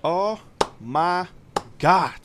Oh my god!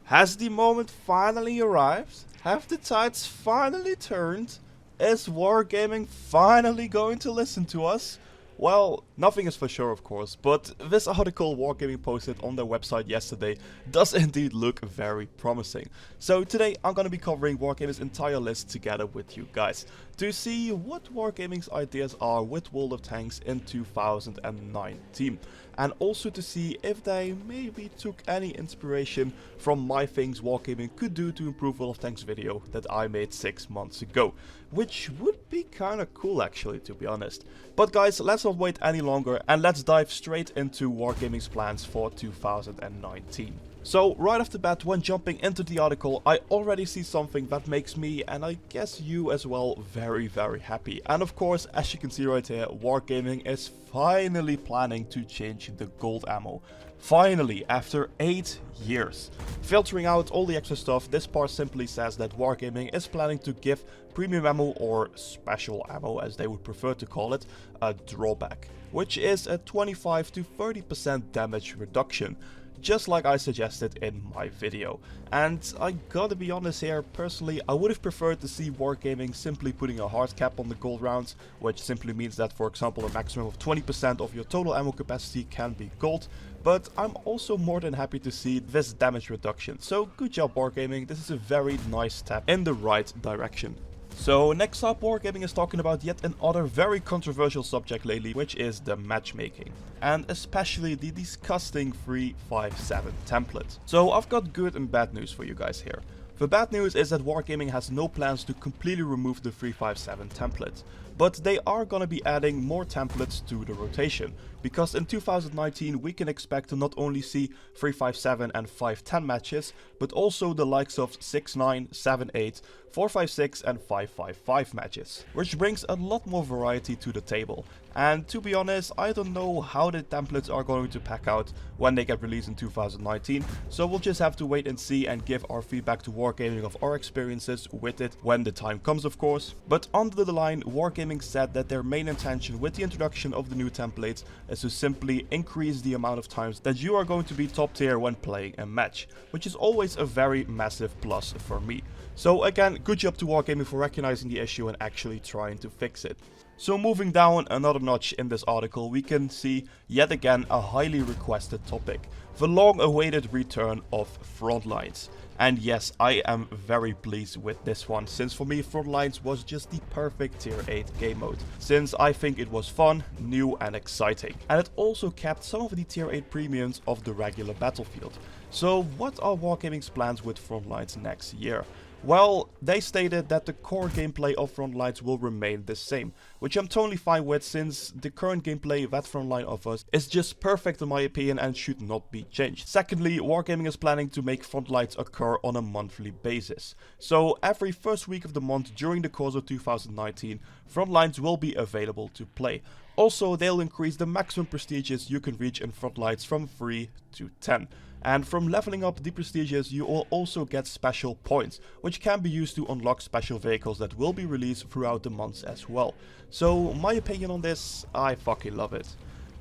Has the moment finally arrived? Have the tides finally turned? Is Wargaming finally going to listen to us? Well, nothing is for sure of course, but this article Wargaming posted on their website yesterday does indeed look very promising. So today I'm going to be covering Wargaming's entire list together with you guys, to see what Wargaming's ideas are with World of Tanks in 2019. And also to see if they maybe took any inspiration from my things Wargaming could do to improve World of Tanks video that I made 6 months ago. Which would be kinda cool actually, to be honest. But guys, let's not wait any longer and let's dive straight into Wargaming's plans for 2019. So right off the bat, when jumping into the article, I already see something that makes me, and I guess you as well, very happy. And of course, as you can see right here, Wargaming is finally planning to change the gold ammo. Finally, after 8 years. Filtering out all the extra stuff, this part simply says that Wargaming is planning to give premium ammo, or special ammo as they would prefer to call it, a drawback, which is a 25 to 30% damage reduction. Just like I suggested in my video. And I gotta be honest here, personally I would have preferred to see Wargaming simply putting a hard cap on the gold rounds, which simply means that, for example, a maximum of 20% of your total ammo capacity can be gold. But I'm also more than happy to see this damage reduction. So good job Wargaming, this is a very nice step in the right direction. So next up, Wargaming is talking about yet another very controversial subject lately, which is the matchmaking. And especially the disgusting 357 template. So I've got good and bad news for you guys here. The bad news is that Wargaming has no plans to completely remove the 357 template. But they are gonna be adding more templates to the rotation, because in 2019 we can expect to not only see 357 and 510 matches, but also the likes of 69, 78, 456 and 555 matches, which brings a lot more variety to the table. And to be honest, I don't know how the templates are going to pack out when they get released in 2019, so we'll just have to wait and see and give our feedback to Wargaming of our experiences with it when the time comes of course. But under the line, Wargaming said that their main intention with the introduction of the new templates is to simply increase the amount of times that you are going to be top tier when playing a match, which is always a very massive plus for me. So again, good job to Wargaming for recognizing the issue and actually trying to fix it. So moving down another notch in this article, we can see yet again a highly requested topic, the long awaited return of frontlines. And yes, I am very pleased with this one, since for me Frontlines was just the perfect tier 8 game mode, since I think it was fun, new and exciting. And it also kept some of the tier 8 premiums of the regular battlefield. So what are Wargaming's plans with Frontlines next year? Well, they stated that the core gameplay of Frontlines will remain the same, which I'm totally fine with, since the current gameplay that Frontline offers is just perfect in my opinion and should not be changed. Secondly, Wargaming is planning to make Frontlines occur on a monthly basis. So every first week of the month during the course of 2019, Frontlines will be available to play. Also, they'll increase the maximum prestiges you can reach in Frontlines from 3 to 10. And from leveling up the prestiges, you will also get special points, which can be used to unlock special vehicles that will be released throughout the months as well. So my opinion on this, I fucking love it.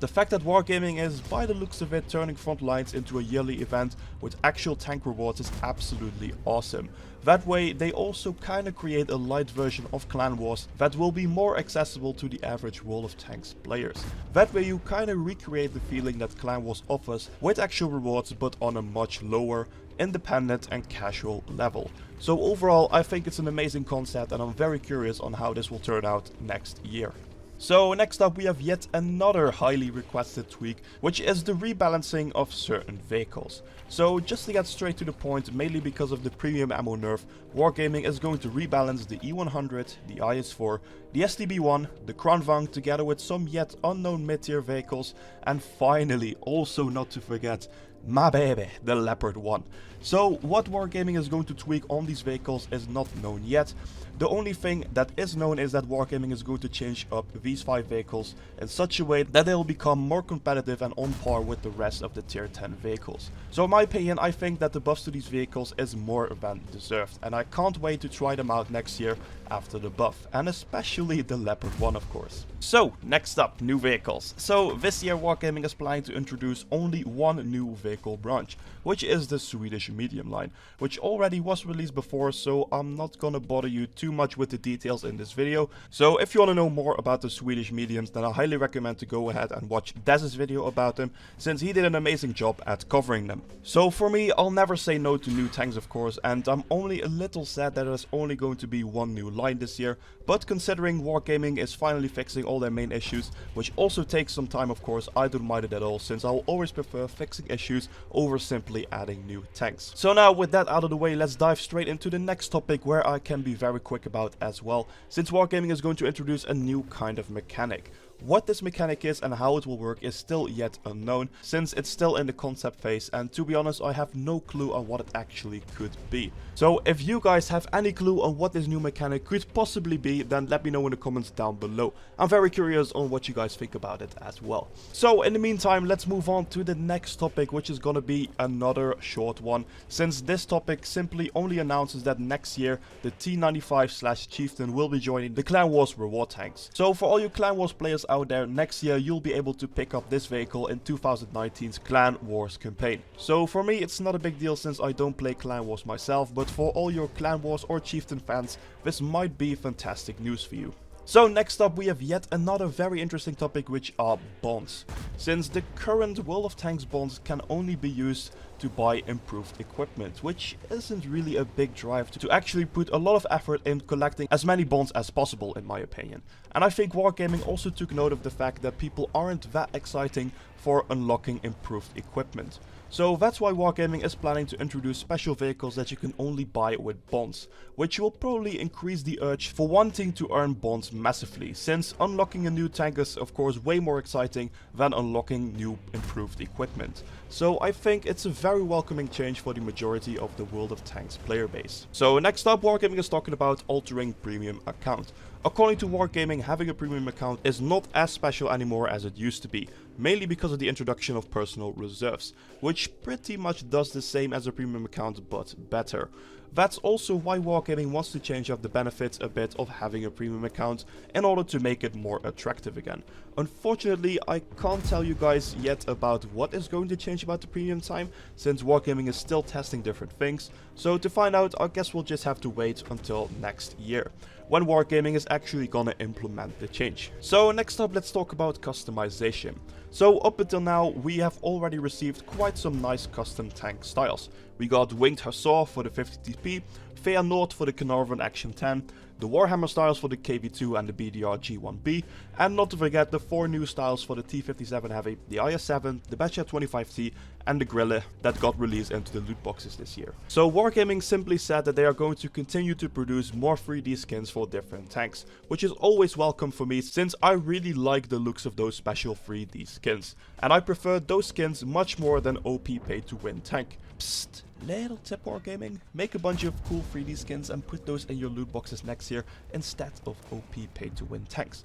The fact that Wargaming is, by the looks of it, turning Frontlines into a yearly event with actual tank rewards is absolutely awesome. That way they also kinda create a light version of Clan Wars that will be more accessible to the average World of Tanks players. That way you kinda recreate the feeling that Clan Wars offers with actual rewards, but on a much lower, independent and casual level. So overall I think it's an amazing concept and I'm very curious on how this will turn out next year. So next up we have yet another highly requested tweak, which is the rebalancing of certain vehicles. So just to get straight to the point, mainly because of the premium ammo nerf, Wargaming is going to rebalance the E100, the IS-4, the STB-1, the Kranvang together with some yet unknown mid-tier vehicles, and finally, also not to forget, my baby, the Leopard 1. So what Wargaming is going to tweak on these vehicles is not known yet, The only thing that is known is that Wargaming is going to change up these 5 vehicles in such a way that they will become more competitive and on par with the rest of the tier 10 vehicles. So in my opinion, I think that the buffs to these vehicles is more than deserved, and I can't wait to try them out next year after the buff, and especially the Leopard one, of course. So next up, new vehicles. So this year Wargaming is planning to introduce only one new vehicle branch, which is the Swedish medium line, which already was released before, so I'm not gonna bother you too much with the details in this video. So if you want to know more about the Swedish mediums, then I highly recommend to go ahead and watch Dez's video about them, since he did an amazing job at covering them. So for me, I'll never say no to new tanks, of course, and I'm only a little sad that there's only going to be one new line this year, but considering Wargaming is finally fixing all their main issues, which also takes some time, of course, I don't mind it at all, since I'll always prefer fixing issues over simply adding new tanks. So now with that out of the way, let's dive straight into the next topic, where I can be very quick about as well, since Wargaming is going to introduce a new kind of mechanic. What this mechanic is and how it will work is still yet unknown, since it's still in the concept phase, and to be honest, I have no clue on what it actually could be. So if you guys have any clue on what this new mechanic could possibly be, then let me know in the comments down below. I'm very curious on what you guys think about it as well. So in the meantime, let's move on to the next topic, which is gonna be another short one, since this topic simply only announces that next year the T95/Chieftain will be joining the Clan Wars reward tanks. So for all you Clan Wars players out there, next year you'll be able to pick up this vehicle in 2019's Clan Wars campaign. So for me, it's not a big deal since I don't play Clan Wars myself, but for all your Clan Wars or Chieftain fans, this might be fantastic news for you. So next up, we have yet another very interesting topic, which are bonds. Since the current World of Tanks bonds can only be used to buy improved equipment, which isn't really a big drive to actually put a lot of effort in collecting as many bonds as possible, in my opinion. And I think Wargaming also took note of the fact that people aren't that exciting for unlocking improved equipment. So that's why Wargaming is planning to introduce special vehicles that you can only buy with bonds, which will probably increase the urge for wanting to earn bonds massively, since unlocking a new tank is of course way more exciting than unlocking new improved equipment. So I think it's a very welcoming change for the majority of the World of Tanks player base. So next up, Wargaming is talking about altering premium account. According to Wargaming, having a premium account is not as special anymore as it used to be, mainly because of the introduction of personal reserves, which pretty much does the same as a premium account but better. That's also why Wargaming wants to change up the benefits a bit of having a premium account in order to make it more attractive again. Unfortunately, I can't tell you guys yet about what is going to change about the premium time, since Wargaming is still testing different things, so to find out, I guess we'll just have to wait until next year, when Wargaming is actually gonna implement the change. So next up, let's talk about customization. So up until now, we have already received quite some nice custom tank styles. We got Winged Hussar for the 50TP, Feyenoord for the Carnarvon Action 10, the Warhammer styles for the KV2 and the BDR G1B, and not to forget the 4 new styles for the T57 Heavy, the IS-7, the Batchat 25T, and the Grille that got released into the loot boxes this year. So Wargaming simply said that they are going to continue to produce more 3D skins for different tanks, which is always welcome for me since I really like the looks of those special 3D skins, and I prefer those skins much more than OP pay-to-win tank. Psst, little tip Wargaming, make a bunch of cool 3D skins and put those in your loot boxes next year instead of OP pay-to-win tanks.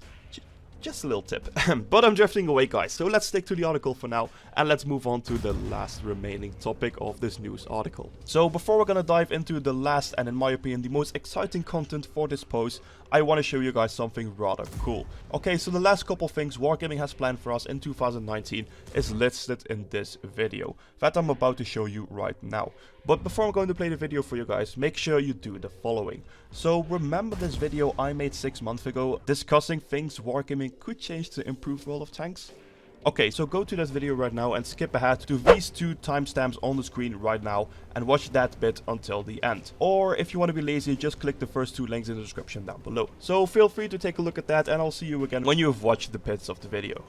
Just a little tip. But I'm drifting away, guys, so let's stick to the article for now and let's move on to the last remaining topic of this news article. So before we're gonna dive into the last and in my opinion the most exciting content for this post, I want to show you guys something rather cool. Okay, so the last couple things Wargaming has planned for us in 2019 is listed in this video that I'm about to show you right now. But before I'm going to play the video for you guys, make sure you do the following. So remember this video I made 6 months ago discussing things Wargaming could change to improve World of Tanks? Okay, so go to that video right now and skip ahead to these 2 timestamps on the screen right now and watch that bit until the end. Or if you want to be lazy, just click the first 2 links in the description down below. So feel free to take a look at that and I'll see you again when you have watched the bits of the video.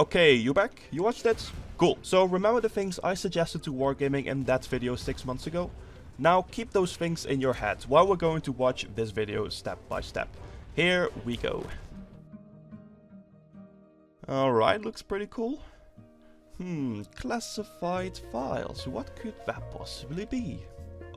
Okay, you back? You watched it? Cool. So remember the things I suggested to Wargaming in that video 6 months ago? Now keep those things in your head while we're going to watch this video step by step. Here we go. Alright, looks pretty cool. Classified files. What could that possibly be?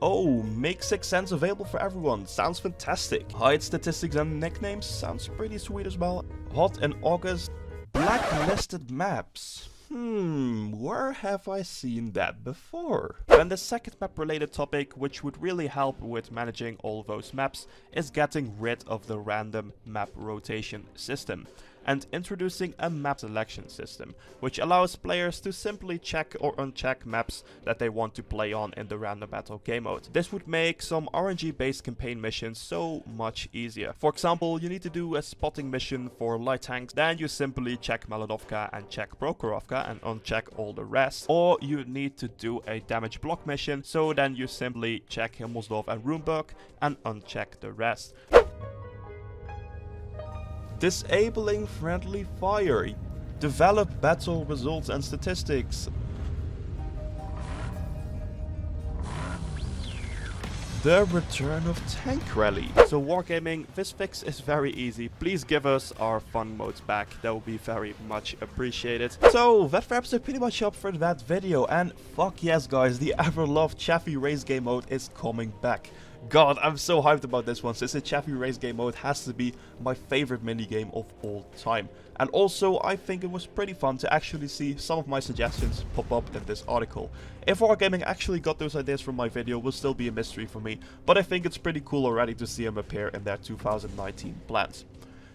Oh, make 6 cents available for everyone. Sounds fantastic. Height statistics and nicknames sounds pretty sweet as well. Hot in August. Blacklisted maps. Where have I seen that before? Then the second map related topic, which would really help with managing all those maps, is getting rid of the random map rotation system and introducing a map selection system, which allows players to simply check or uncheck maps that they want to play on in the random battle game mode. This would make some RNG based campaign missions so much easier. For example, you need to do a spotting mission for light tanks, then you simply check Melanovka and check Prokhorovka and uncheck all the rest. Or you need to do a damage block mission, so then you simply check Himmelsdorf and Runeberg and uncheck the rest. Disabling friendly fire. Develop battle results and statistics. The return of Tank Rally. So Wargaming, this fix is very easy. Please give us our fun modes back. That would be very much appreciated. So that wraps it pretty much up for that video. And fuck yes guys, the ever loved Chaffee race game mode is coming back. God, I'm so hyped about this one, since the Chaffee race game mode has to be my favorite minigame of all time. And also, I think it was pretty fun to actually see some of my suggestions pop up in this article. If Wargaming actually got those ideas from my video will still be a mystery for me, but I think it's pretty cool already to see them appear in their 2019 plans.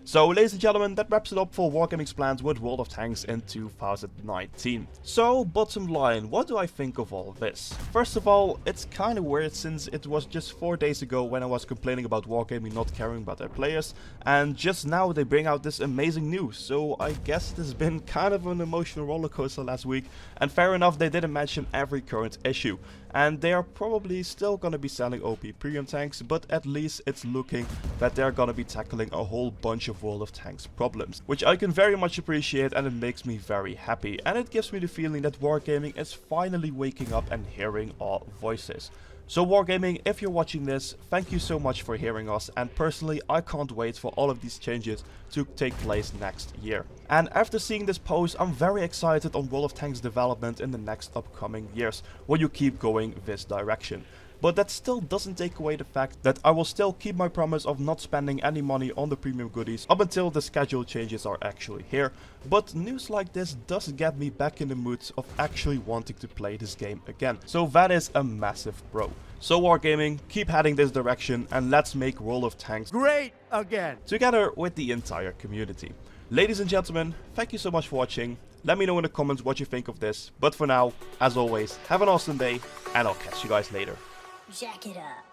So, ladies and gentlemen, that wraps it up for Wargaming's plans with World of Tanks in 2019. So, bottom line, what do I think of all this? First of all, it's kinda weird since it was just 4 days ago when I was complaining about Wargaming not caring about their players, and just now they bring out this amazing news, so I guess it has been kind of an emotional rollercoaster last week, and fair enough, they didn't mention every current issue. And they are probably still gonna be selling OP premium tanks, but at least it's looking that they're gonna be tackling a whole bunch of World of Tanks problems, which I can very much appreciate, and it makes me very happy. And it gives me the feeling that Wargaming is finally waking up and hearing our voices. So Wargaming, if you're watching this, thank you so much for hearing us, and personally I can't wait for all of these changes to take place next year. And after seeing this post, I'm very excited on World of Tanks development in the next upcoming years, when you keep going this direction. But that still doesn't take away the fact that I will still keep my promise of not spending any money on the premium goodies up until the schedule changes are actually here. But news like this does get me back in the mood of actually wanting to play this game again. So that is a massive pro. So Wargaming, keep heading this direction and let's make World of Tanks great again, together with the entire community. Ladies and gentlemen, thank you so much for watching. Let me know in the comments what you think of this. But for now, as always, have an awesome day and I'll catch you guys later. Jack it up.